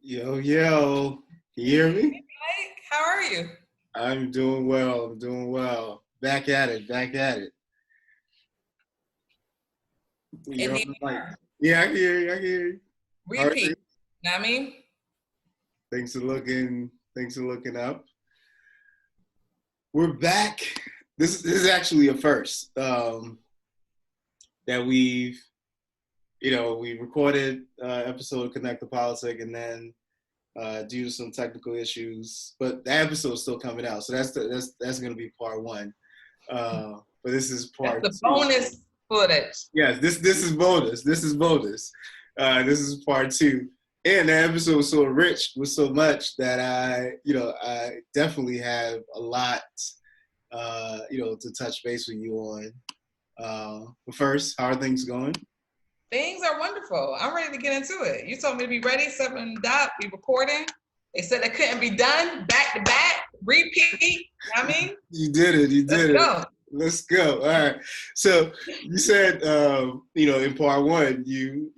Yo, yo, can you hear me? Mike, how are you? I'm doing well. I'm doing well. Back at it. Back at it. You're on Indeed, the we mic. are. Yeah, I can hear you. I can hear you. How are Repeat. things? Know what I mean? Thanks for looking. Thanks for looking up. We're back. This is actually a first that we recorded episode of Connect the Politic, and then due to some technical issues, but that episode's still coming out, so that's going to be part one. But this is That's part the two. bonus footage. Yes, this is bonus. This is bonus. This is part two. And the episode was so rich with so much that I definitely have a lot, to touch base with you on. But first, how are things going? Things are wonderful. I'm ready to get into it. You told me to be ready, 7 dot, be recording. They said it couldn't be done back to back, repeat. You know what I mean? You did it. You Let's did it. go. Let's go. All right. So you said, in part one, you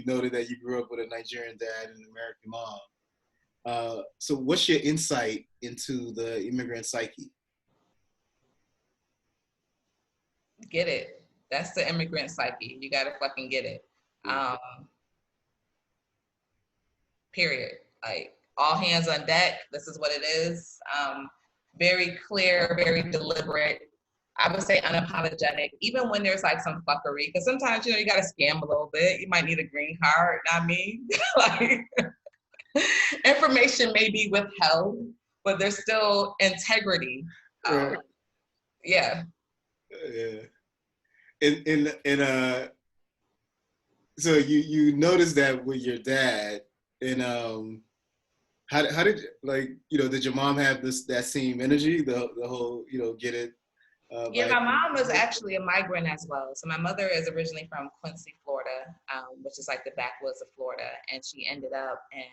noted that you grew up with a Nigerian dad and an American mom. So what's your insight into the immigrant psyche? Get it. That's the immigrant psyche. You gotta fucking get it. Period. Like all hands on deck. This is what it is. Very clear, very deliberate. I would say unapologetic, even when there's like some fuckery, because sometimes, you gotta scam a little bit. You might need a green card, not me. Like information may be withheld, but there's still integrity. Right. Yeah. Yeah. So you noticed that with your dad, and how did did your mom have that same energy, the whole get it? Yeah, my mom was actually a migrant as well. So my mother is originally from Quincy, Florida, which is like the backwoods of Florida, and she ended up in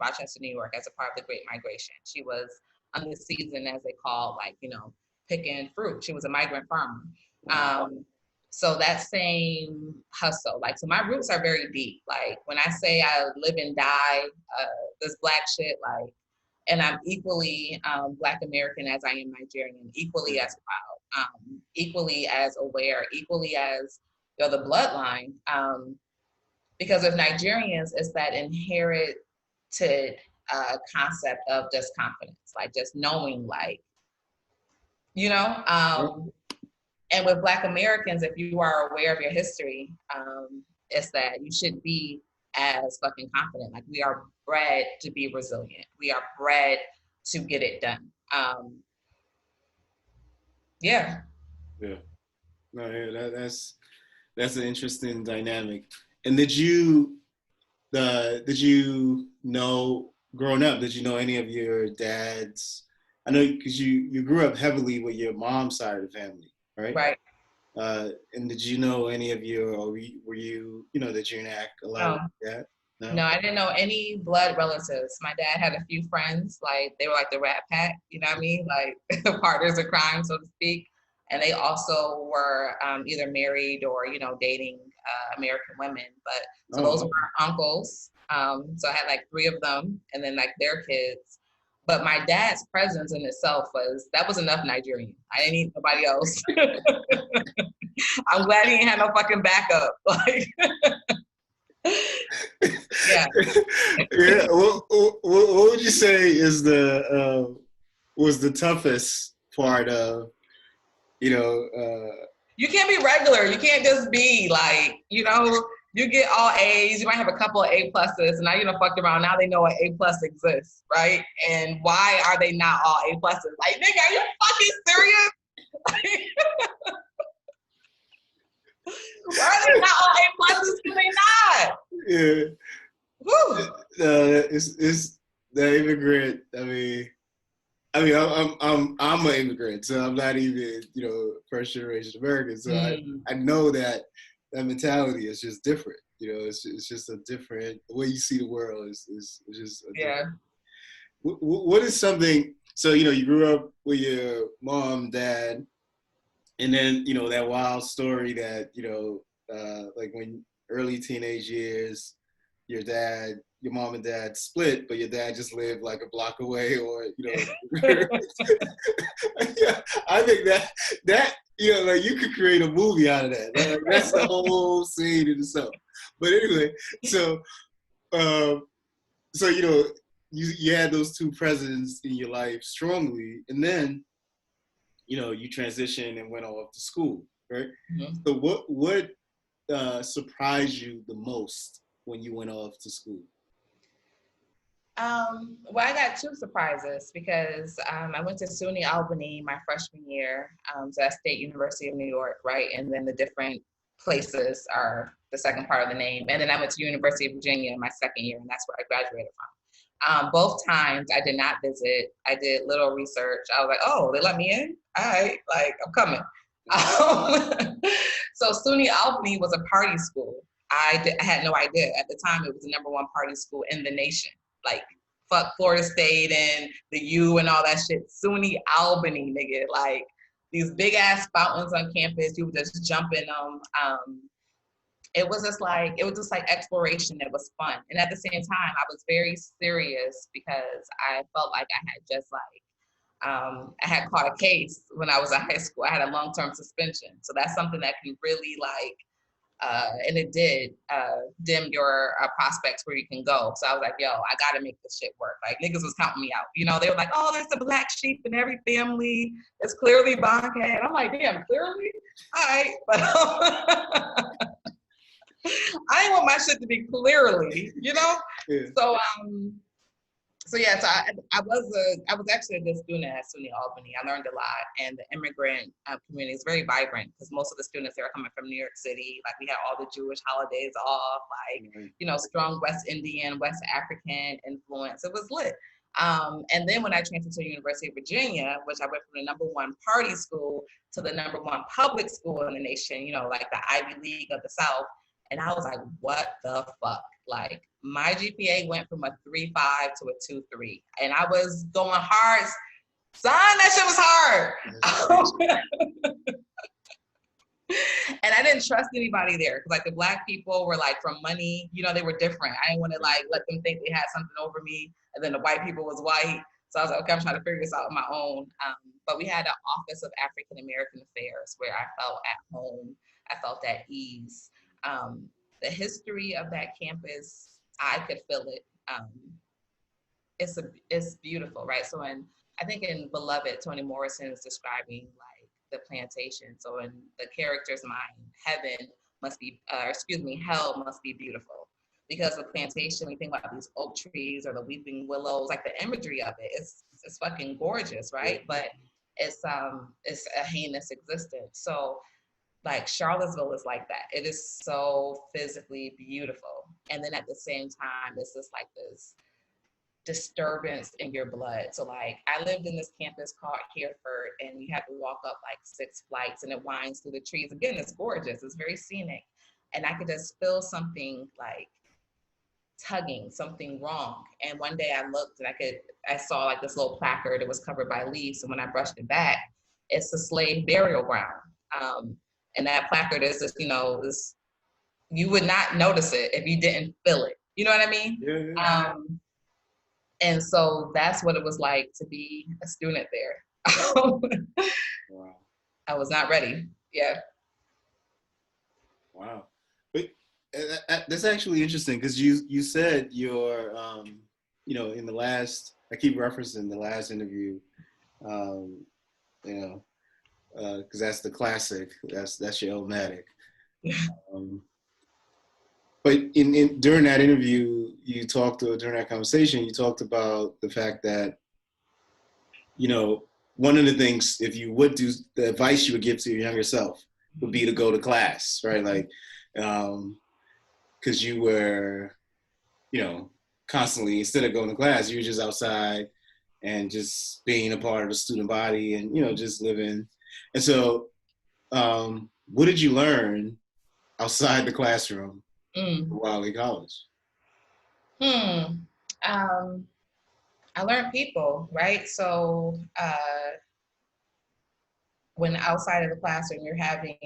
Rochester, New York, as a part of the Great Migration. She was on the season, as they call, picking fruit. She was a migrant farmer. So that same hustle, so my roots are very deep. Like when I say I live and die, this Black shit, and I'm equally Black American as I am Nigerian, equally as proud, equally as aware, equally as the bloodline. Because with Nigerians, it's that inherited concept of just confidence, just knowing, and with Black Americans, if you are aware of your history, it's that you should be as fucking confident. Like we are bred to be resilient. We are bred to get it done. Yeah. Yeah. No, yeah, that's an interesting dynamic. And did you know growing up? Did you know any of your dad's? I know because you grew up heavily with your mom's side of the family, right? Right. And did you know any of your, or were you, did you interact a lot with that? No, I didn't know any blood relatives. My dad had a few friends, they were like the Rat Pack, you know what I mean? Like partners in crime, so to speak. And they also were either married or, dating American women. But so those were uncles. So I had like 3 of them and then like their kids. But my dad's presence in itself that was enough Nigerian. I didn't need nobody else. I'm glad he ain't had no fucking backup. Yeah. Yeah. What would you say is was the toughest part of, You can't be regular. You can't just be you get all A's. You might have a couple of A pluses, and now you done fucked around. Now they know an A plus exists, right? And why are they not all A pluses? Like, nigga, are you fucking serious? Why are they not all A pluses? Because they not. Yeah. Woo. It's the immigrant. I'm an immigrant, so I'm not even first generation American. So I know that mentality is just different. It's just a different, the way you see the world is just what is something? So you grew up with your mom, dad, and then that wild story that like when early teenage years, your mom and dad split, but your dad just lived like a block away, or yeah, I think that like you could create a movie out of that. Like, that's the whole scene in itself. But anyway, so um, so you had those two presidents in your life strongly, and then you transitioned and went off to school, right? Mm-hmm. So what surprised you the most when you went off to school? Well, I got two surprises because I went to SUNY Albany my freshman year, so that's State University of New York, right? And then the different places are the second part of the name. And then I went to University of Virginia my second year, and that's where I graduated from. Both times I did not visit. I did little research. I was like, oh, they let me in? All right, like I'm coming. So SUNY Albany was a party school. I had no idea. At the time, it was the #1 party school in the nation. Like, fuck Florida State and the U and all that shit. SUNY Albany, nigga. Like, these big ass fountains on campus. You would just jump in them. It was just like exploration. It was fun. And at the same time, I was very serious because I felt like I had just I had caught a case when I was in high school. I had a long-term suspension. So that's something that can really and it did dim your prospects where you can go. So I was like, yo, I got to make this shit work. Like, niggas was counting me out. They were like, oh, there's a black sheep in every family. It's clearly Banke. And I'm like, damn, clearly? All right. But I didn't want my shit to be clearly, Yeah. So yeah, so I was actually a good student at SUNY Albany. I learned a lot, and the immigrant community is very vibrant because most of the students there are coming from New York City. Like, we had all the Jewish holidays off, strong West Indian, West African influence. It was lit. And then when I transferred to the University of Virginia, which I went from the #1 party school to the #1 public school in the nation, like the Ivy League of the South. And I was like, what the fuck? Like, my GPA went from a 3.5 to a 2.3. And I was going hard. Son, that shit was hard. And I didn't trust anybody there. Because, the black people were, from money. They were different. I didn't want to, let them think they had something over me. And then the white people was white. So I was like, okay, I'm trying to figure this out on my own. But we had an Office of African American Affairs where I felt at home. I felt at ease. The history of that campus, I could feel it. It's beautiful, right? So I think in Beloved, Toni Morrison is describing the plantation. So in the character's mind, hell must be beautiful, because the plantation, we think about these oak trees or the weeping willows, the imagery of it is fucking gorgeous, right? But it's a heinous existence. So Charlottesville is like that. It is so physically beautiful. And then at the same time, it's just this disturbance in your blood. So I lived in this campus called Hereford, and you had to walk up 6 flights, and it winds through the trees. Again, it's gorgeous. It's very scenic. And I could just feel something tugging, something wrong. And one day I looked and I saw this little placard. It was covered by leaves. And when I brushed it back, it's a slave burial ground. And that placard is just, you would not notice it if you didn't feel it. You know what I mean? Yeah. And so that's what it was like to be a student there. Wow. I was not ready. Yeah. Wow. But that's actually interesting, because you said your, in the last, I keep referencing the last interview, because that's the classic. That's your Illmatic. But during that interview, during that conversation, you talked about the fact that, one of the things, if you would do, the advice you would give to your younger self would be to go to class, right? Because you were, constantly, instead of going to class, you were just outside and just being a part of the student body and, just living. And so, what did you learn outside the classroom while in college? I learned people, right? So when outside of the classroom, you're having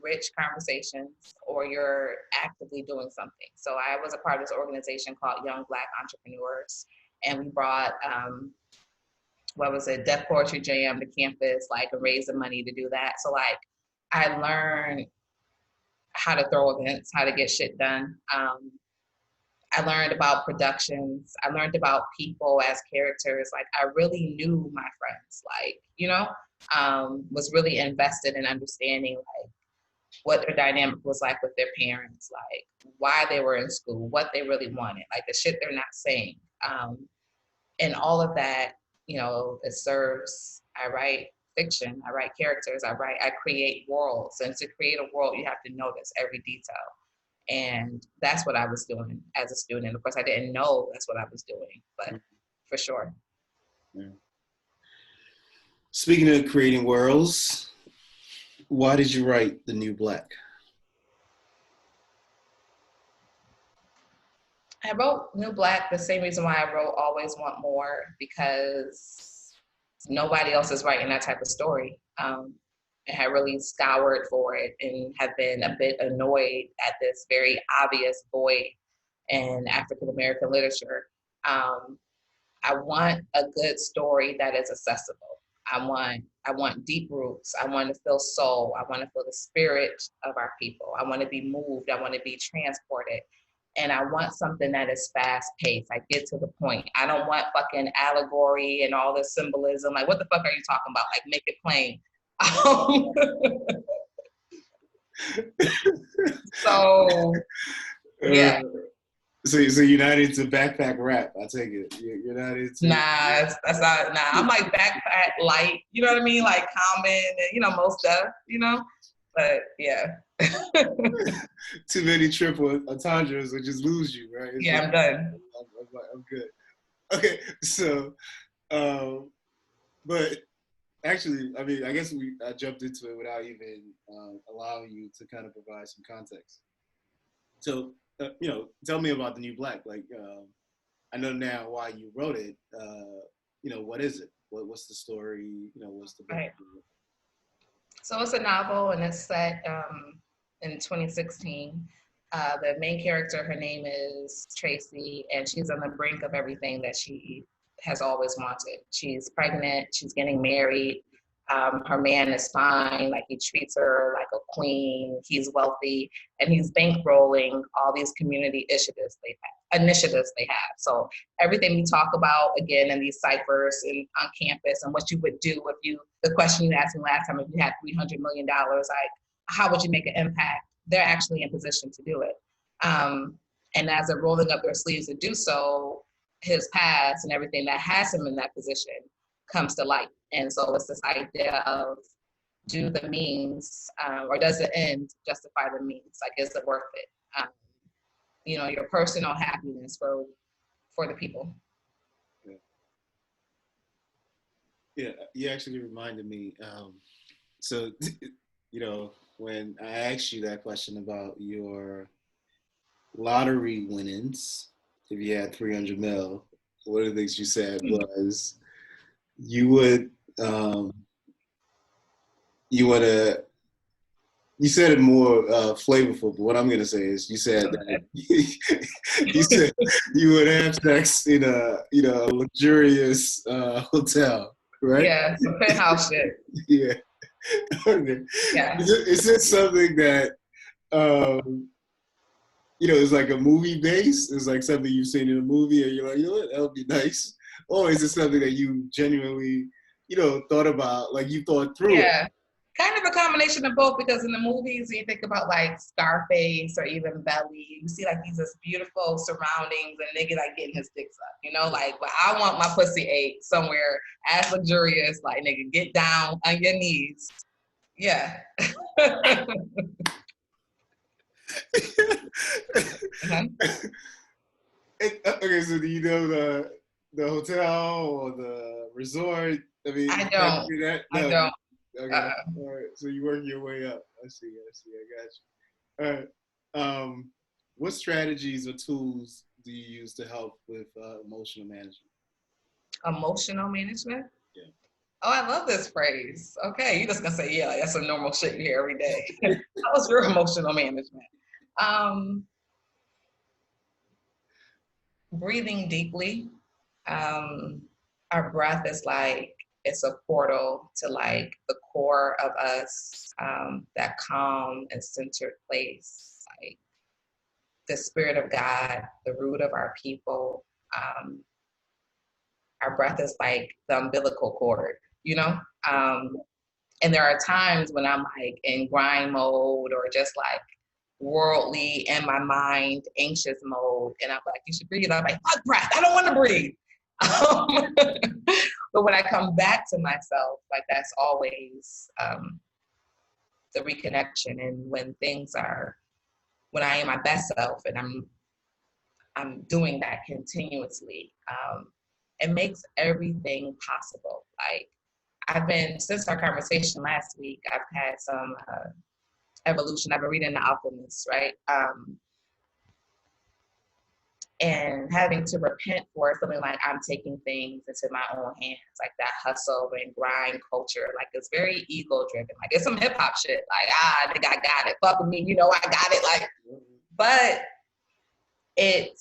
rich conversations or you're actively doing something. So I was a part of this organization called Young Black Entrepreneurs, and we brought, what was it, Deaf Poetry Jam to campus, like, and raise the money to do that. So like, I learned how to throw events, how to get shit done. I learned about productions. I learned about people as characters. Like, I really knew my friends, like, was really invested in understanding like what their dynamic was like with their parents, like why they were in school, what they really wanted, like the shit they're not saying. And all of that, it serves, I write fiction, I write characters, I create worlds. And to create a world, you have to notice every detail. And that's what I was doing as a student. And of course, I didn't know that's what I was doing, but for sure. Yeah. Speaking of creating worlds, why did you write The New Black? I wrote New Black the same reason why I wrote Always Want More, because nobody else is writing that type of story. And had really scoured for it and have been a bit annoyed at this very obvious void in African American literature. I want a good story that is accessible. I want deep roots. I want to feel soul. I want to feel the spirit of our people. I want to be moved. I want to be transported. And I want something that is fast paced. I get to the point. I don't want fucking allegory and all this symbolism. Like, what the fuck are you talking about? Like, make it plain. So, yeah. So you're not into backpack rap, I take it. You're not into... Nah, that's not, nah. I'm like backpack light, you know what I mean? Like Common and, most stuff, But yeah. Too many triple entendres will just lose you, right? It's yeah, I'm done. I'm good. Okay, so, but actually, I mean, I guess I jumped into it without even allowing you to kind of provide some context. So, tell me about The New Black. Like, I know now why you wrote it. What is it? What's the story? What's the book? Right. So it's a novel, and it's set in 2016. The main character, her name is Tracy, and she's on the brink of everything that she has always wanted. She's pregnant, she's getting married. Her man is fine, like he treats her like a queen. He's wealthy, and he's bankrolling all these community initiatives they have. So everything we talk about again in these ciphers and on campus, and what you would do if the question you asked me last time, if you had $300 million, like how would you make an impact? They're actually in position to do it. And as they're rolling up their sleeves to do so, his past and everything that has him in that position comes to light. And so it's this idea of, do the means or does the end justify the means? Like, is it worth it? Your personal happiness for the people. Yeah, you actually reminded me. So, when I asked you that question about your lottery winnings, if you had 300 mil, one of the things you said was you would, you said it more flavorful, but what I'm going to say is you said that you said you would have sex in a luxurious hotel, right? Yeah, some penthouse shit. Yeah. Okay. Yeah. Is it something that it's like a movie base? It's like something you've seen in a movie and you're like, what, that would be nice? Or is it something that you genuinely, thought about, like you thought through it? Yeah. Kind of a combination of both, because in the movies, you think about like Scarface or even Belly, you see like these beautiful surroundings and nigga like getting his dicks up, but I want my pussy ate somewhere as luxurious, like nigga, get down on your knees. Yeah. Okay, so do you know the hotel or the resort? I mean, I don't. No. I don't. Okay. All right. So you work your way up. I see. I got you. All right. What strategies or tools do you use to help with emotional management? Emotional management? Yeah. Oh, I love this phrase. Okay, you're just gonna say, yeah, like, that's some normal shit you hear every day. How was your emotional management? Um, Breathing deeply. Um, our breath is like it's a portal to like the core of us, that calm and centered place, like the spirit of God, the root of our people. Um, our breath is like the umbilical cord, you know? And there are times when I'm like in grind mode or just like worldly in my mind, anxious mode. And I'm like, you should breathe. I'm like, fuck breath. I don't want to breathe. But when I come back to myself, like that's always the reconnection. And when things are, when I am my best self and I'm doing that continuously, it makes everything possible. Like I've been, since our conversation last week, I've had some evolution. I've been reading The Alchemist, right? And having to repent for feeling like I'm taking things into my own hands, like that hustle and grind culture. Like it's very ego driven. Like it's some hip hop shit. Like, I think I got it. Fuck with me, you know, I got it. Like, but it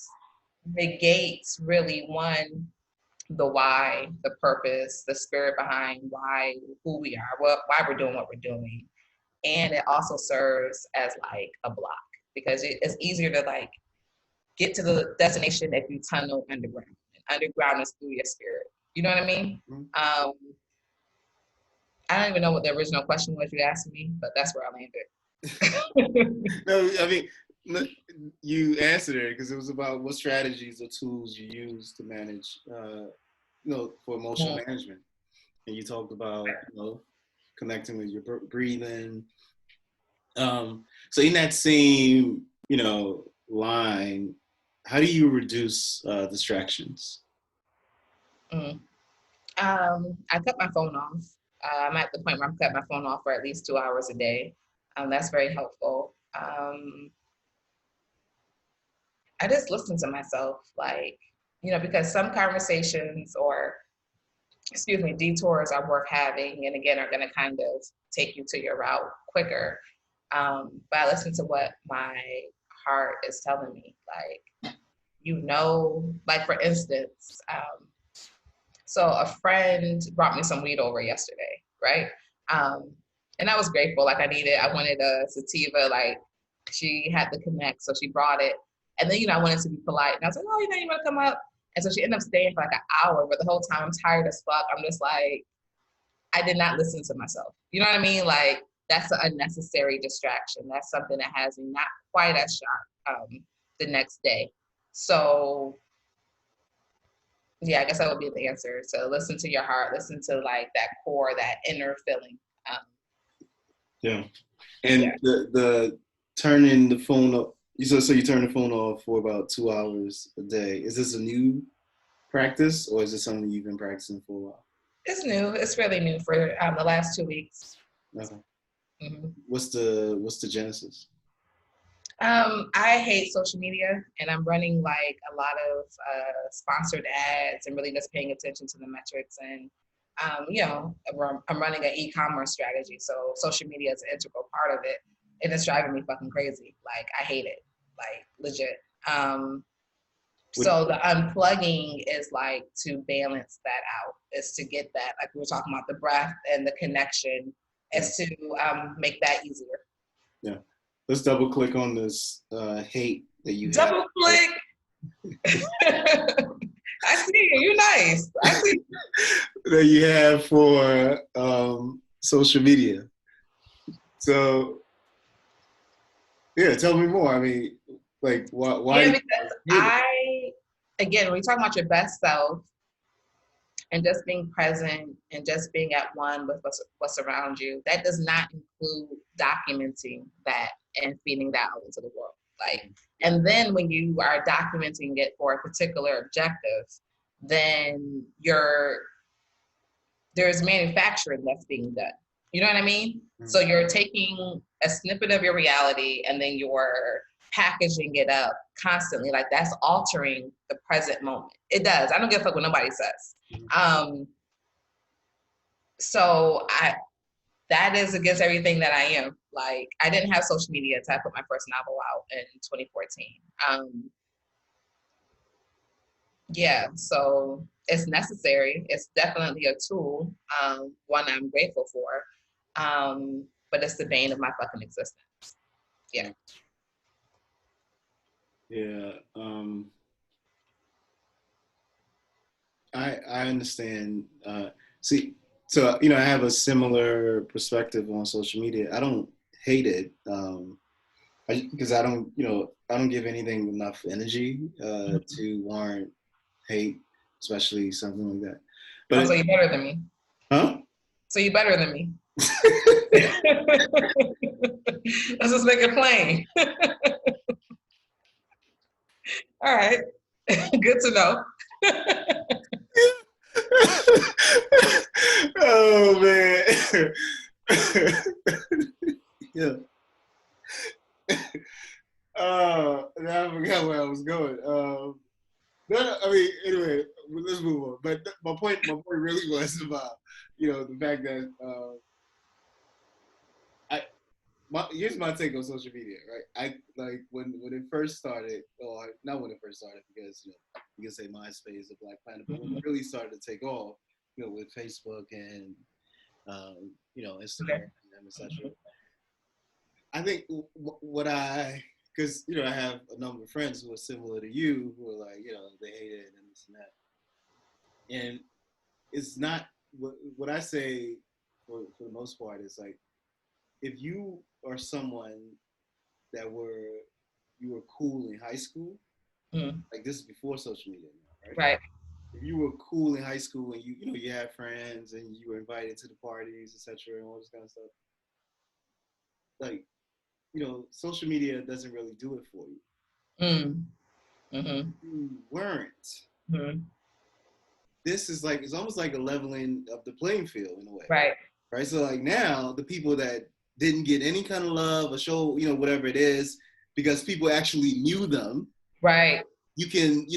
negates really one, the why, the purpose, the spirit behind why, who we are, why we're doing what we're doing. And it also serves as like a block because it's easier to like get to the destination if you tunnel underground. And underground is through your spirit. You know what I mean? I don't even know what the original question was you asked me, but that's where I landed. No, I mean, you answered it because it was about what strategies or tools you use to manage, for emotional management. And you talked about, connecting with your breathing. So in that same, line, how do you reduce distractions? I cut my phone off. I'm at the point where I'm cutting my phone off for at least 2 hours a day. That's very helpful. I just listen to myself, like, because some conversations or, detours are worth having, and again, are going to kind of take you to your route quicker. But I listen to what my heart is telling me, like, like for instance, so a friend brought me some weed over yesterday, right? And I was grateful. Like I wanted a sativa. Like she had to connect, so she brought it. And then I wanted to be polite, and I was like, oh, you want to come up? And so she ended up staying for like an hour. But the whole time I'm tired as fuck. I'm just like, I did not listen to myself. You know what I mean? Like that's an unnecessary distraction. That's something that has me not quite as sharp the next day. So yeah, I guess that would be the answer. So listen to your heart, listen to like that core, that inner feeling. Yeah. And yeah. The turning the phone up, so you turn the phone off for about 2 hours a day. Is this a new practice or is it something you've been practicing for a while? It's new. It's really new for the last 2 weeks. Okay. Mm-hmm. What's the genesis? I hate social media, and I'm running like a lot of sponsored ads and really just paying attention to the metrics. And I'm running an e-commerce strategy, so social media is an integral part of it, and it's driving me fucking crazy. Like I hate it, like legit. So the unplugging is like to balance that out, is to get that, like we were talking about the breath and the connection, is to make that easier. Yeah. Let's double click on this hate that you have. Double click. I see you. You're nice. I see that you have for social media. So, yeah, tell me more. I mean, like, why? Yeah, because again, when we talk about your best self and just being present and just being at one with what's around you, that does not include documenting that and feeding that out into the world. Like, and then when you are documenting it for a particular objective, then there's manufacturing that's being done. You know what I mean? Mm-hmm. So you're taking a snippet of your reality and then you're packaging it up constantly. Like that's altering the present moment. It does. I don't give a fuck what nobody says. So that is against everything that I am. Like, I didn't have social media until I put my first novel out in 2014. Yeah, so it's necessary. It's definitely a tool, one I'm grateful for. But it's the bane of my fucking existence. Yeah. Yeah. I understand. See, so I have a similar perspective on social media. I don't hate it because I don't I don't give anything enough energy to warrant hate, especially something like that. Oh, so But you're better than me. huh? So you're better than me. Let's just make it plain. All right. Good to know. Oh man. Yeah. Now I forgot where I was going. No, I mean, anyway, let's move on. But my point really was about, the fact that here's my take on social media, right? I like when it first started, or not when it first started, because you can say MySpace, the Black Planet, but when it really started to take off, with Facebook and Instagram and etc. I think because I have a number of friends who are similar to you, who are like, they hate it and this and that, and it's not what I say for the most part is like, if you are someone that you were cool in high school, like this is before social media now, right? Right. If you were cool in high school and you had friends and you were invited to the parties, etc., and all this kind of stuff, like social media doesn't really do it for you. Mm-hmm. You weren't. Mm-hmm. This is like, it's almost like a leveling of the playing field in a way, Right. right? So like now, the people that didn't get any kind of love or show, whatever it is, because people actually knew them. Right. You can,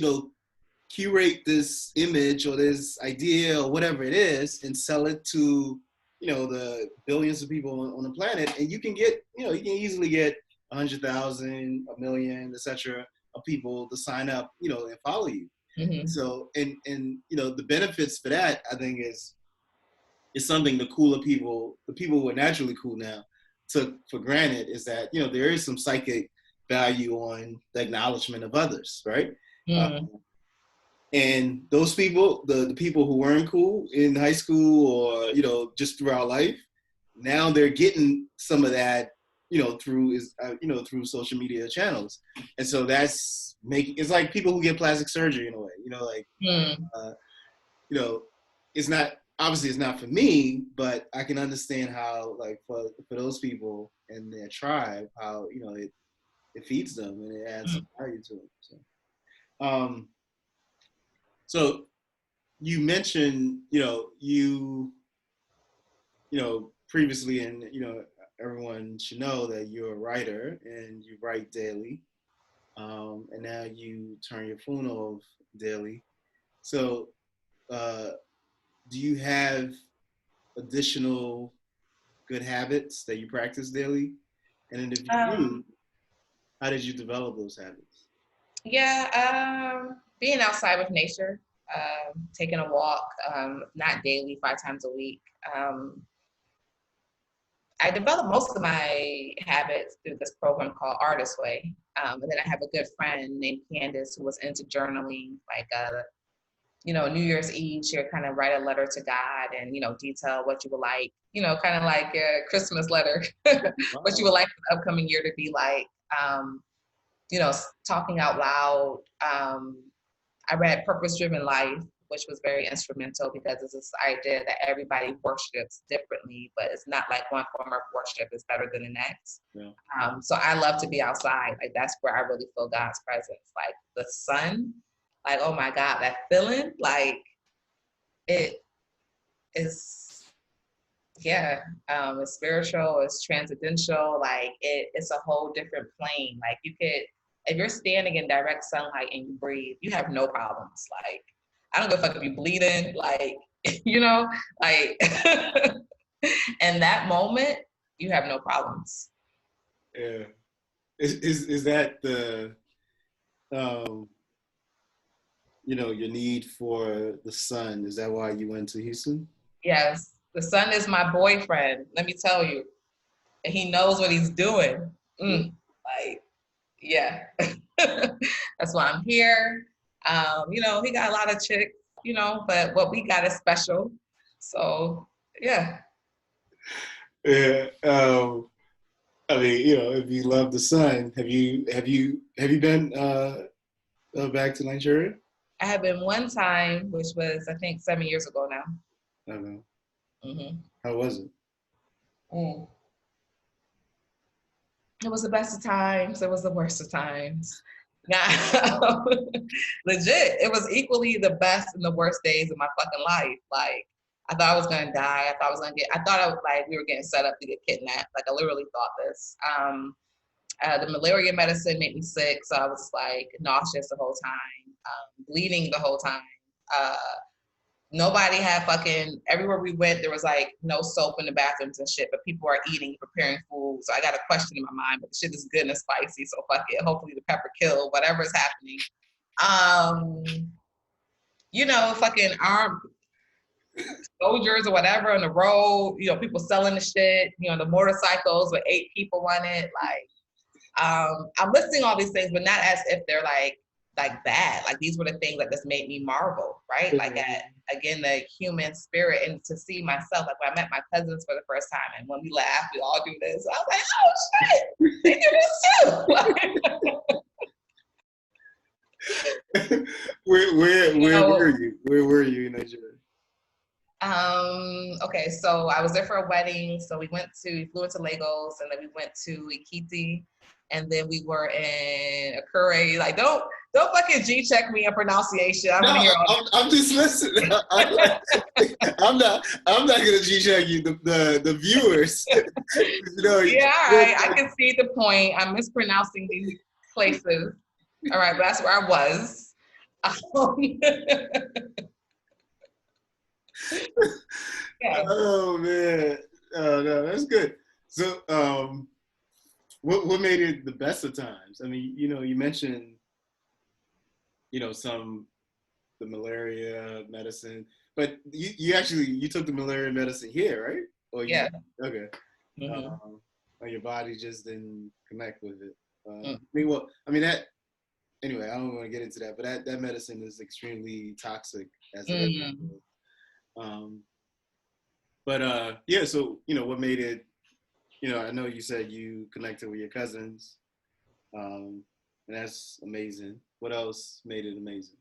curate this image or this idea or whatever it is and sell it to, the billions of people on the planet, and you can get, you can easily get 100,000, a million, etc., of people to sign up, and follow you. Mm-hmm. So, and the benefits for that, I think, is something the cooler people, the people who are naturally cool now, took for granted, is that there is some psychic value on the acknowledgement of others, right? Mm-hmm. And those people, the people who weren't cool in high school or just throughout life, now they're getting some of that through social media channels, and so that's it's like people who get plastic surgery in a way, like you know, it's not, obviously it's not for me, but I can understand how, like, for those people and their tribe, how it feeds them and it adds some value to them. So you mentioned previously, and everyone should know that you're a writer and you write daily, and now you turn your phone off daily. So do you have additional good habits that you practice daily? And then if you do, how did you develop those habits? Yeah, being outside with nature, taking a walk, not daily, 5 times a week. I developed most of my habits through this program called Artist Way. And then I have a good friend named Candace who was into journaling, like New Year's Eve, she'll kind of write a letter to God and, detail what you would like, kind of like a Christmas letter, what you would like for the upcoming year to be like, talking out loud. I read Purpose Driven Life, which was very instrumental because it's this idea that everybody worships differently, but it's not like one form of worship is better than the next. Yeah. So I love to be outside. Like, that's where I really feel God's presence. Like the sun, like, oh my God, that feeling, like it is, yeah, it's spiritual, it's transcendental, like it's a whole different plane. Like, you could, if you're standing in direct sunlight and you breathe, you have no problems. Like, I don't give a fuck if you bleeding, like, you know, like, in that moment, you have no problems. Yeah. Is that the, um, your need for the sun? Is that why you went to Houston? Yes, the son is my boyfriend. Let me tell you, and he knows what he's doing. Like, yeah, that's why I'm here. He got a lot of chicks, but what we got is special. So, yeah. Yeah. I mean, if you love the sun, have you been back to Nigeria? I have been one time, which was I think 7 years ago now. I don't know. Mm-hmm. How was it? Mm. It was the best of times. It was the worst of times. Now, legit, it was equally the best and the worst days of my fucking life. Like, I thought I was gonna die. I thought we were getting set up to get kidnapped. Like, I literally thought this. The malaria medicine made me sick, so I was like nauseous the whole time, bleeding the whole time. Uh, Nobody had everywhere we went, there was like no soap in the bathrooms and shit, but people are eating, preparing food. So I got a question in my mind, but the shit is good and spicy, so fuck it. Hopefully the pepper kill, whatever is happening. Fucking armed soldiers or whatever on the road, people selling the shit, the motorcycles with 8 people on it. Like, I'm listing all these things, but not as if they're like bad. Like, these were the things that just made me marvel, right? Like, again, the human spirit, and to see myself, like when I met my cousins for the first time, and when we laugh, we all do this. I was like, oh shit, they do this too. Where were you? Where were you in Nigeria? Okay, so I was there for a wedding. So we flew into Lagos, and then we went to Ikiti, and then we were in Akure. Like, don't fucking G-check me on pronunciation. I want to hear all I'm just listening. I'm not gonna G-check you, the viewers. Yeah, all right. I can see the point. I'm mispronouncing these places. All right, but that's where I was. Yeah. Oh man, no, that's good. So, what made it the best of times? I mean, you mentioned, the malaria medicine, but you took the malaria medicine here, right? Yeah. Okay. Mm-hmm. Your body just didn't connect with it. That. Anyway, I don't want to get into that, but that medicine is extremely toxic as it is. Yeah. So what made it? I know you said you connected with your cousins, and that's amazing. What else made it amazing?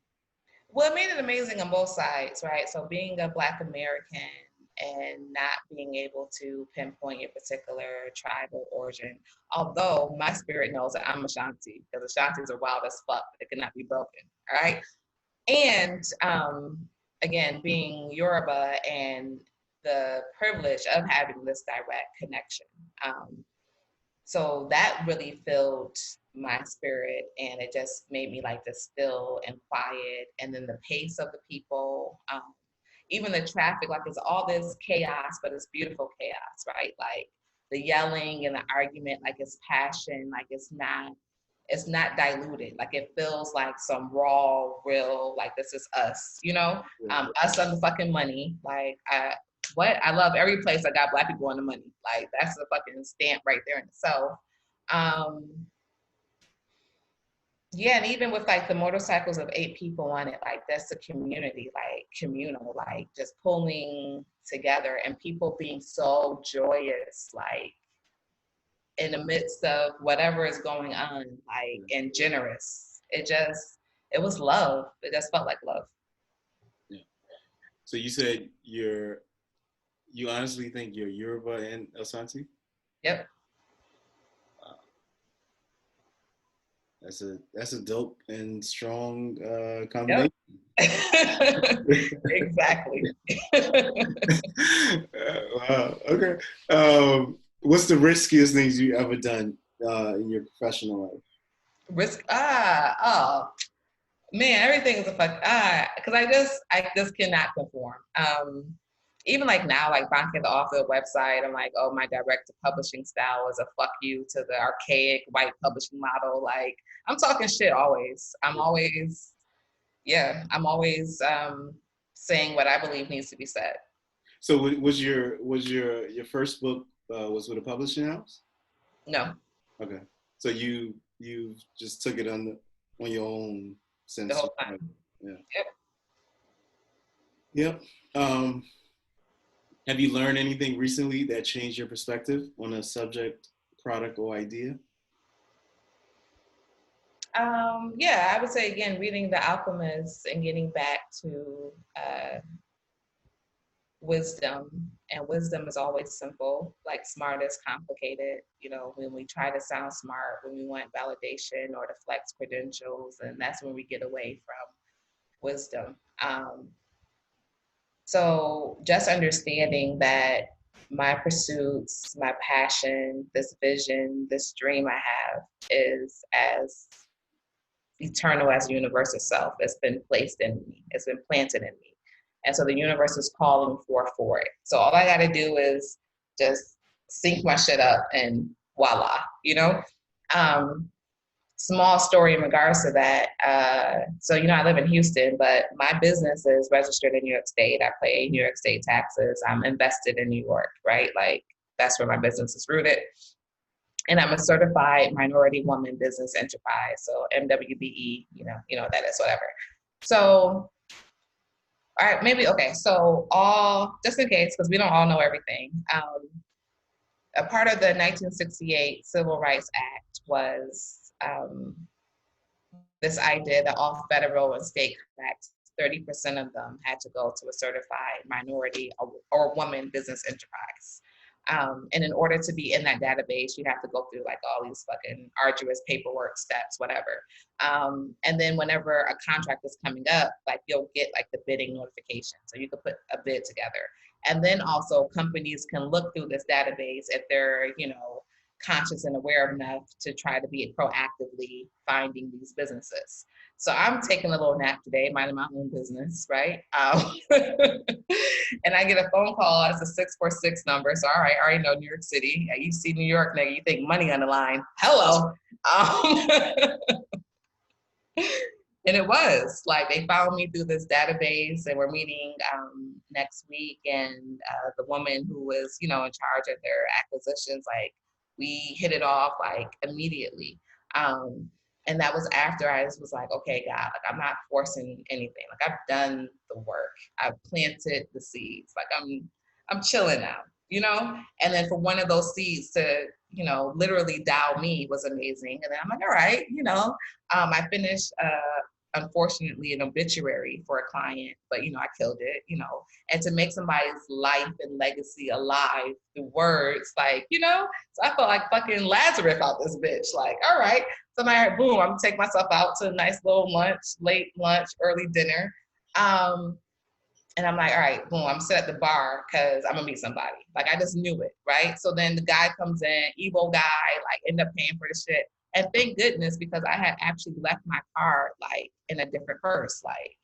Well, it made it amazing on both sides, right? So being a Black American and not being able to pinpoint your particular tribal origin, although my spirit knows that I'm Ashanti, because Ashantis are wild as fuck. They cannot be broken, all right? And again, being Yoruba and the privilege of having this direct connection. So that really filled my spirit, and it just made me like just still and quiet. And then the pace of the people, even the traffic, like it's all this chaos, but it's beautiful chaos, right? Like the yelling and the argument, like it's passion, like it's not diluted. Like it feels like some raw, real, like this is us, us on the fucking money. Like I love every place I got Black people on the money. Like that's a fucking stamp right there in itself. Yeah, and even with like the motorcycles of 8 people on it, like that's a community, like communal, like just pulling together and people being so joyous, like in the midst of whatever is going on, like, and generous. It was love. It just felt like love. Yeah. So you said you honestly think you're Yoruba and Ashanti? Yep. That's a dope and strong combination. Yep. Exactly. Wow. Okay. What's the riskiest things you ever done in your professional life? Risk. Man, everything is a fuck. Because I just cannot conform. Even like now, like Banke, the author website, I'm like, oh, my direct to publishing style is a fuck you to the archaic white publishing model. Like, I'm talking shit always. I'm always saying what I believe needs to be said. So was your first book was with a publishing house? No, Okay. So you just took it on your own the since whole time. yeah. Yep. Yep. Have you learned anything recently that changed your perspective on a subject, product, or idea? Yeah, I would say again, reading The Alchemist and getting back to wisdom. And wisdom is always simple, like smart is complicated. You know, when we try to sound smart, when we want validation or to flex credentials, and that's when we get away from wisdom. So just understanding that my pursuits, my passion, this vision, this dream I have is as eternal as the universe itself. It's been placed in me. It's been planted in me. And so the universe is calling for it. So all I got to do is just sync my shit up and voila, you know? Um, Small story in regards to that. So, you know, I live in Houston, but my business is registered in New York State. I pay New York State taxes. I'm invested in New York, right? Like that's where my business is rooted. And I'm a certified minority woman business enterprise. So MWBE, you know what that is, whatever. So, all right, maybe, okay. So just in case, because we don't all know everything, a part of the 1968 Civil Rights Act was this idea that all federal and state contracts, 30% of them had to go to a certified minority or woman business enterprise. And in order to be in that database, you have to go through like all these fucking arduous paperwork steps, whatever. And then whenever a contract is coming up, like you'll get like the bidding notification. So you could put a bid together. And then also companies can look through this database if they're, conscious and aware enough to try to be proactively finding these businesses. So I'm taking a little nap today, minding my own business, right? And I get a phone call. It's a 646 number. So all right, I already know New York City. You see New York, nigga, you think money on the line. Hello. And it was like they found me through this database, and we're meeting next week. And the woman who was, in charge of their acquisitions, like we hit it off like immediately. And that was after I was like, okay, God, like I'm not forcing anything. Like I've done the work. I've planted the seeds. Like I'm chilling now, And then for one of those seeds to, literally dow me was amazing. And then I'm like, all right, I finished unfortunately an obituary for a client, but I killed it, and to make somebody's life and legacy alive through words, like, so I felt like fucking Lazarus out this bitch. Like, all right, so now boom, I'm gonna take myself out to a nice little lunch, late lunch, early dinner. And I'm like, all right, boom, I'm sitting at the bar because I'm gonna meet somebody. Like I just knew it, right? So then the guy comes in, evil guy, like end up paying for the shit. And thank goodness, because I had actually left my card like in a different purse, like,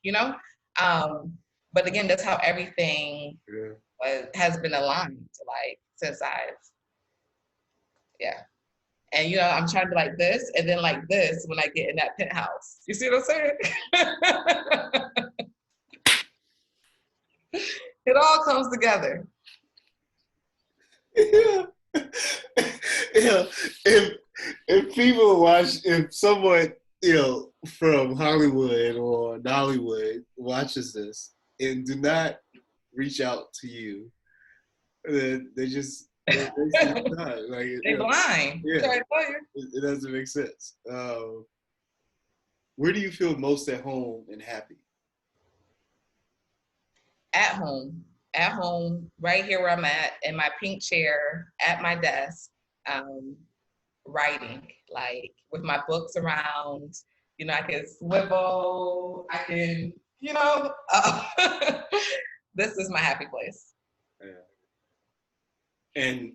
but again, that's how everything has been aligned, like since yeah. And I'm trying to be like this and then like this when I get in that penthouse. You see what I'm saying? It all comes together. Yeah. Yeah. If someone, from Hollywood or Nollywood watches this and do not reach out to you, then they just they like they blind. Yeah, it doesn't make sense. Where do you feel most at home and happy? At home, right here where I'm at, in my pink chair, at my desk, writing, like with my books around. I can swivel, I can, this is my happy place. Yeah. And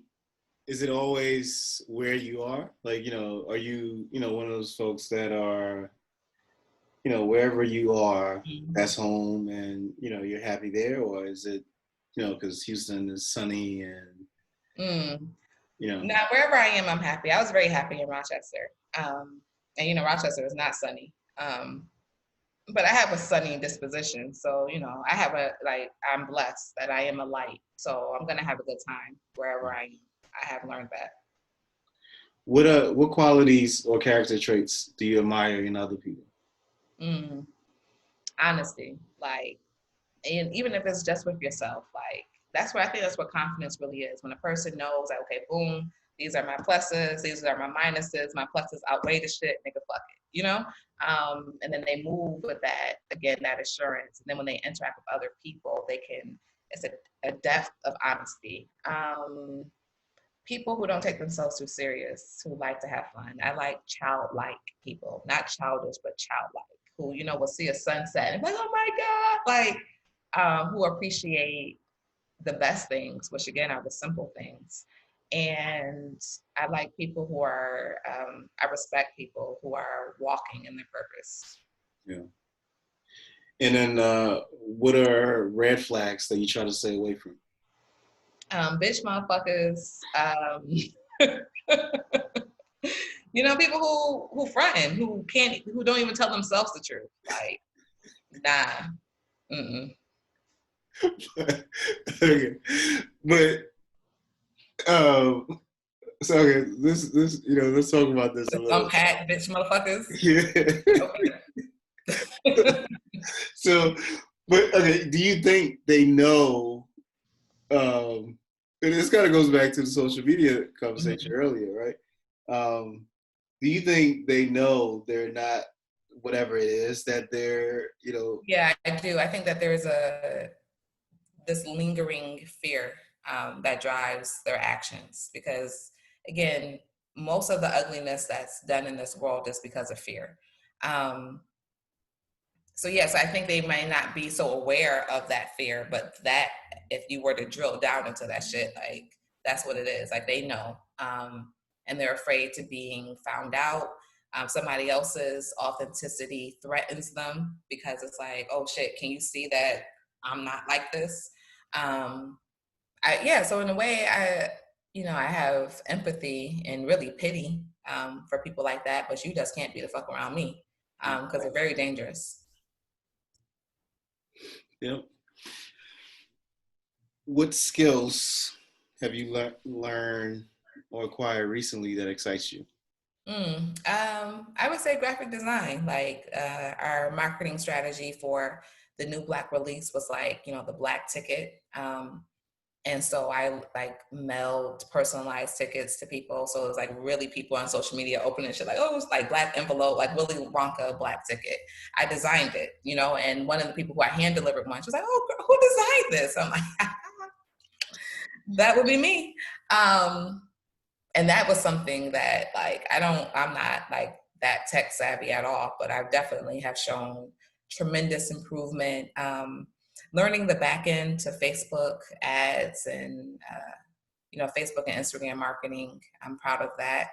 is it always where you are? Like, are you, one of those folks that are wherever you are, Mm-hmm. that's home, and you're happy there, or is it, because Houston is sunny and Now, wherever I am, I'm happy. I was very happy in Rochester. And Rochester is not sunny. But I have a sunny disposition. So, I have I'm blessed that I am a light. So I'm going to have a good time wherever I am. I have learned that. What qualities or character traits do you admire in other people? Honesty, and even if it's just with yourself, that's what I think, that's what confidence really is. When a person knows that, okay, boom, these are my pluses, these are my minuses, my pluses outweigh the shit, nigga, fuck it, and then they move with that, again, that assurance. And then when they interact with other people, it's a depth of honesty. People who don't take themselves too serious, who like to have fun. I like childlike people, not childish, but childlike, who, will see a sunset and be like, oh my God, who appreciate the best things, which again are the simple things. And I like people who are, I respect people who are walking in their purpose. Yeah. And then what are red flags that you try to stay away from? Bitch motherfuckers, people who frontin', who don't even tell themselves the truth. Nah. Mm-mm. Okay. But so okay, this let's talk about this a little. Unpack bitch motherfuckers. Yeah. Okay. So, but okay, do you think they know? And this kind of goes back to the social media conversation earlier, right? Do you think they know they're not whatever it is that they're, Yeah, I do. I think that there's this lingering fear that drives their actions, because again, most of the ugliness that's done in this world is because of fear. So yes, I think they might not be so aware of that fear, but that, if you were to drill down into that shit, that's what it is. They know, and they're afraid to being found out. Somebody else's authenticity threatens them, because it's like, oh shit, can you see that I'm not like this? So in a way, I have empathy and really pity for people like that, but you just can't be the fuck around me, because they're very dangerous. Yep. What skills have you learned or acquired recently that excites you? I would say graphic design. Our marketing strategy for the new Black release was the Black ticket. And so I mailed personalized tickets to people. So it was really people on social media opening shit oh, it's Black envelope, Willy Wonka Black ticket. I designed it, and one of the people who I hand delivered one, she was like, oh, girl, who designed this? I'm like, that would be me. And that was something that I'm not that tech savvy at all, but I definitely have shown tremendous improvement. Learning the back end to Facebook ads and Facebook and Instagram marketing. I'm proud of that.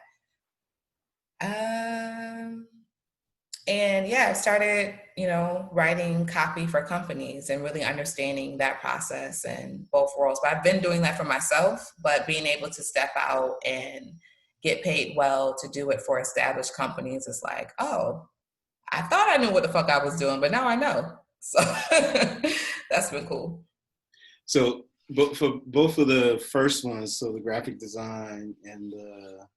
And yeah, I've started, writing copy for companies and really understanding that process in both worlds. But I've been doing that for myself, but being able to step out and get paid well to do it for established companies is oh, I thought I knew what the fuck I was doing, but now I know. So that's been cool. So, but for both of the first ones, so the graphic design and the,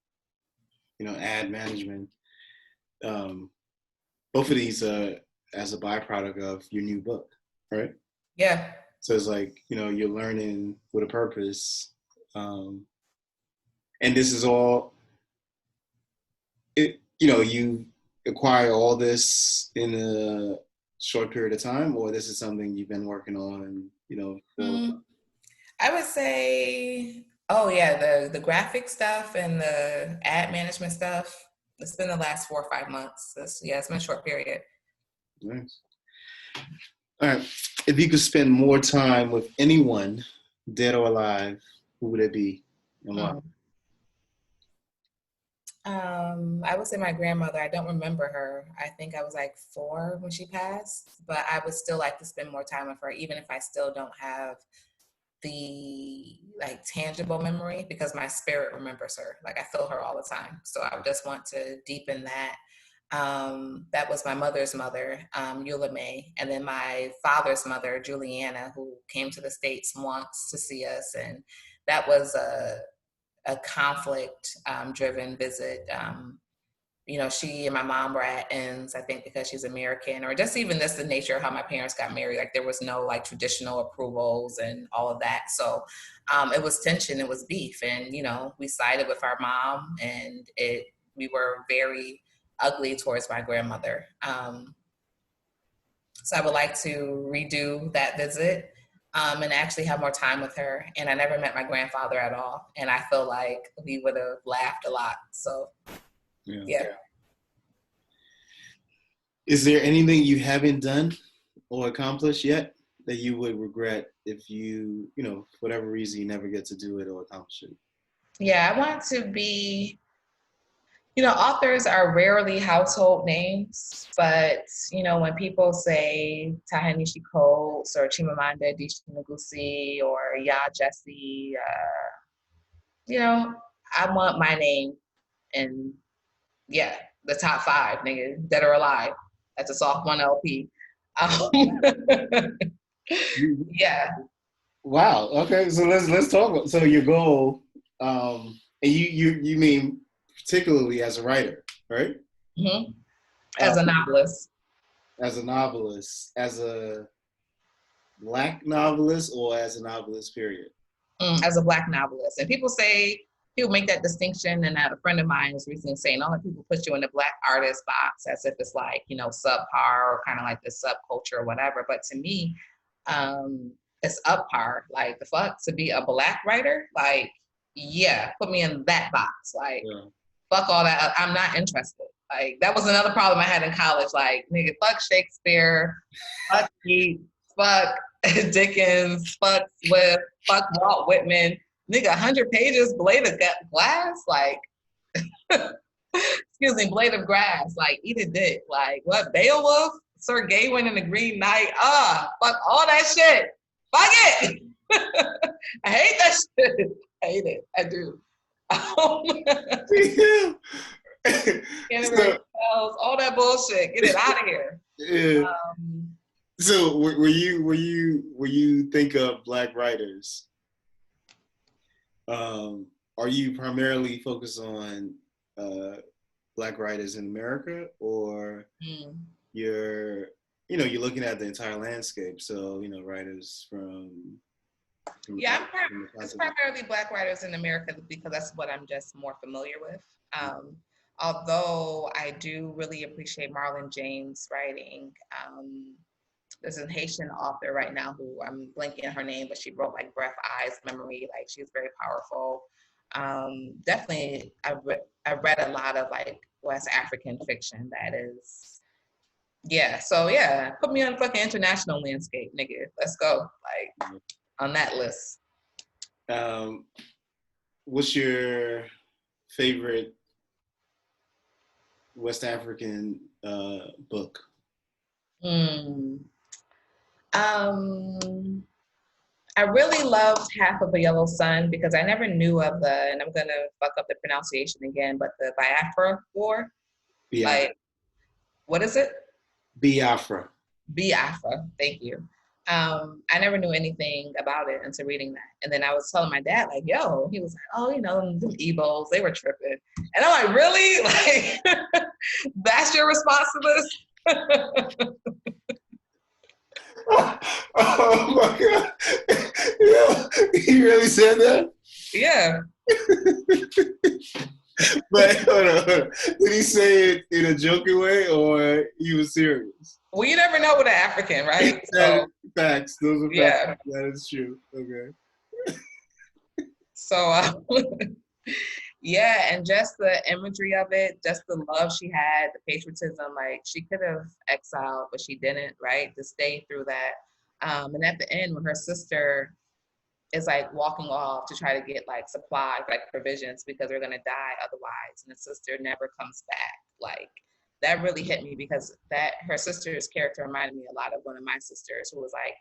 ad management, both of these as a byproduct of your new book, right? Yeah. So it's you're learning with a purpose. And this is all, you acquire all this in a short period of time, or this is something you've been working on, for... I would say, oh yeah, the graphic stuff and the ad management stuff, it's been the last 4 or 5 months. It's been a short period. Nice. All right. If you could spend more time with anyone, dead or alive, who would it be and why? I would say my grandmother. I don't remember her. I think I was like 4 when she passed, but I would still like to spend more time with her, even if I still don't have the like tangible memory, because my spirit remembers her. Like I feel her all the time. So I just want to deepen that. That was my mother's mother, Eula May, and then my father's mother, Juliana, who came to the States once to see us, and that was a conflict driven visit. You know, she and my mom were at ends, I think, because she's American, or just even this the nature of how my parents got married. Like there was no like traditional approvals and all of that. So it was tension, it was beef. And, you know, we sided with our mom, and we were very ugly towards my grandmother. So I would like to redo that visit, and actually have more time with her. And I never met my grandfather at all. And I feel like we would have laughed a lot. So, yeah. Is there anything you haven't done or accomplished yet that you would regret if you know, for whatever reason, you never get to do it or accomplish it? Yeah, I want to be, you know, authors are rarely household names, but, you know, when people say Ta-Nehisi Coates or Chimamanda Adichie Ngozi or Ya Jesse, you know, I want my name in, yeah, the top 5, nigga, dead or alive. That's a soft 1 LP. Yeah. Wow. Okay. So let's talk about, so your goal, and you mean particularly as a writer, right? Mm-hmm. As a novelist. As a novelist, as a Black novelist, or as a novelist, period? As a Black novelist. And people make that distinction, and a friend of mine was recently saying, all the people put you in the Black artist box as if it's like, you know, subpar or kind of like the subculture or whatever. But to me, it's up par. Like the fuck, to be a Black writer, like, yeah, put me in that box. Like, fuck all that. I'm not interested. Like that was another problem I had in college. Like, nigga, fuck Shakespeare, fuck Keats, fuck Dickens, fuck Swift, fuck Walt Whitman. Nigga, 100 pages, blade of glass, like, excuse me, blade of grass, like, eat a dick. Like, what, Beowulf? Sir Gawain and the Green Knight? Fuck all that shit. Fuck it. I hate that shit. I hate it. I do. All that bullshit. Get it out of here. Yeah. So were you think of Black writers? Are you primarily focused on Black writers in America, or you're looking at the entire landscape? So, you know, writers from yeah, it's primarily Black writers in America because that's what I'm just more familiar with. Although I do really appreciate Marlon James' writing. There's a Haitian author right now who I'm blanking on her name, but she wrote like Breath, Eyes, Memory. Like she's very powerful. Definitely, I've read a lot of like West African fiction that is, yeah. So yeah, put me on the fucking international landscape, nigga. Let's go, like on that list. What's your favorite West African book? I really loved Half of a Yellow Sun because I never knew of and I'm gonna fuck up the pronunciation again, but the Biafra War. Biafra. Like, what is it? Biafra. Biafra. Thank you. I never knew anything about it until reading that. And then I was telling my dad, like, yo, he was like, oh, you know, them Igbos, they were tripping. And I'm like, really? Like, that's your response to this? Oh my God. Yeah, he really said that? Yeah. But hold on. Did he say it in a joking way, or he was serious? Well, you never know with an African, right? So, facts. Those are yeah. facts. That is true. Okay. So, yeah, and just the imagery of it, just the love she had, the patriotism, like she could have exiled, but she didn't, right? To stay through that. And at the end, when her sister is like walking off to try to get like supplies, like provisions, because they're gonna die otherwise. And the sister never comes back. Like that really hit me because that her sister's character reminded me a lot of one of my sisters who was like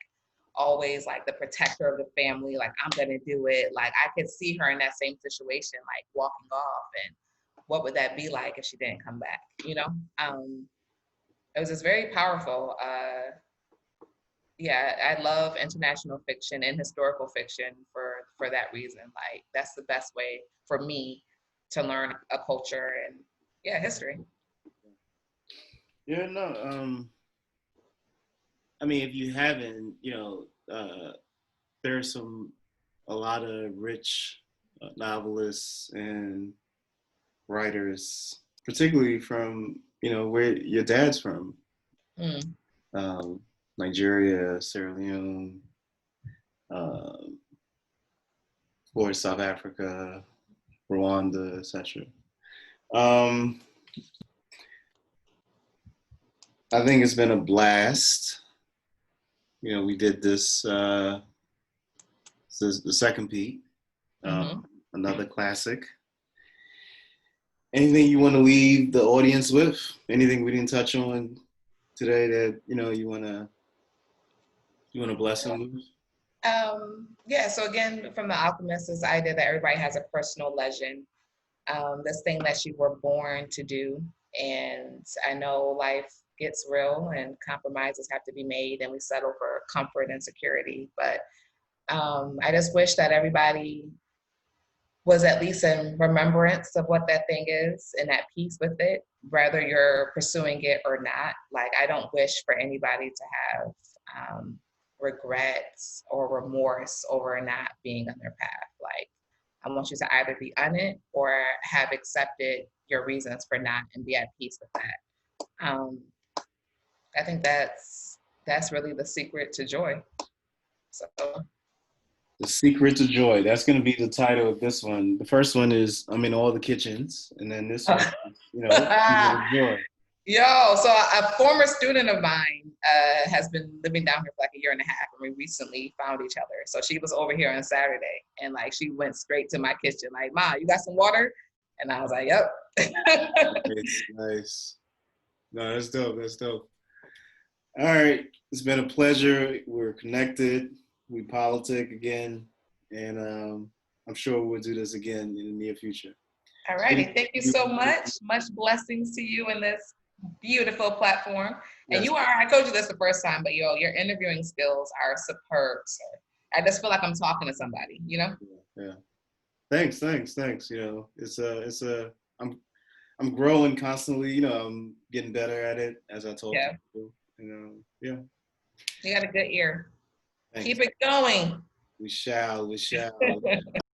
always like the protector of the family. Like I'm gonna do it. Like I could see her in that same situation, like walking off, and what would that be like if she didn't come back? You know, it was just very powerful. Yeah, I love international fiction and historical fiction for that reason. Like that's the best way for me to learn a culture and yeah, history. Yeah, no. I mean, if you haven't, there's a lot of rich novelists and writers, particularly from where your dad's from, Mm. Nigeria, Sierra Leone, of course, South Africa, Rwanda, etc. Um, I think it's been a blast. We did this. This is the second Pete, another classic. Anything you want to leave the audience with? Anything we didn't touch on today that you want to bless them with? Yeah. So again, from The Alchemist, this idea that everybody has a personal legend, this thing that you were born to do, and I know life gets real and compromises have to be made, and we settle for comfort and security, but I just wish that everybody was at least in remembrance of what that thing is and at peace with it, whether you're pursuing it or not. Like, I don't wish for anybody to have regrets or remorse over not being on their path. Like, I want you to either be on it or have accepted your reasons for not and be at peace with that. I think that's really the secret to joy. So The Secret to Joy. That's going to be the title of this one. The first one is I'm in all the kitchens, and then this one, joy. Yo, so a former student of mine has been living down here for like a year and a half, and we recently found each other. So she was over here on Saturday, and like she went straight to my kitchen, like, "Ma, you got some water?" And I was like, "Yep." Nice. No, that's dope. That's dope. All right, it's been a pleasure. We're connected. We politic again, and I'm sure we'll do this again in the near future. All righty. Thank you so much. Much blessings to you in this beautiful platform. And you are, I told you this the first time, but your interviewing skills are superb, sir. I just feel like I'm talking to somebody, Yeah. Thanks. I'm growing constantly. I'm getting better at it as I talk to people. Yeah. You got a good ear. Thanks. Keep it going. We shall.